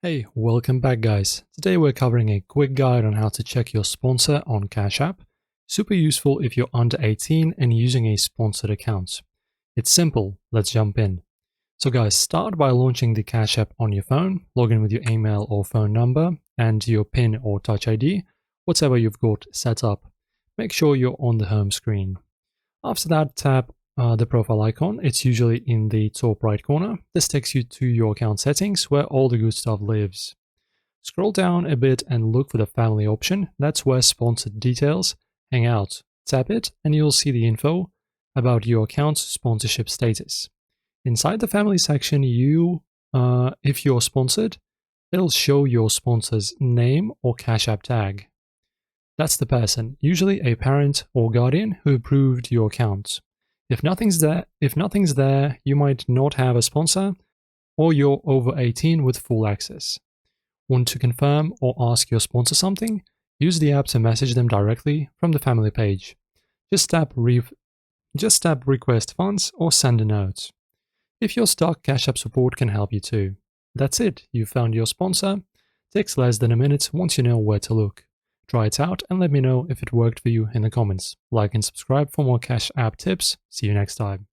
Hey, welcome back guys. Today we're covering a quick guide on how to check your sponsor on Cash App. Super useful if you're under 18 and using a sponsored account. It's simple, let's jump in. So guys, start by launching the Cash App on your phone, log in with your email or phone number and your PIN or Touch ID, whatever you've got set up. Make sure you're on the home screen. After that, tap the profile icon. It's usually in the top right corner. This takes you to your account settings where all the good stuff lives. Scroll down a bit and look for the family option. That's where sponsored details hang out. Tap it and you'll see the info about your account's sponsorship status. Inside the family section, if you're sponsored, it'll show your sponsor's name or Cash App tag. That's the person, usually a parent or guardian who approved your account. If nothing's there, you might not have a sponsor, or you're over 18 with full access. Want to confirm or ask your sponsor something? Use the app to message them directly from the family page. Just tap request funds or send a note. If you're stuck, Cash App support can help you too. That's it, you found your sponsor. Takes less than a minute once you know where to look. Try it out and let me know if it worked for you in the comments. Like and subscribe for more Cash App tips. See you next time.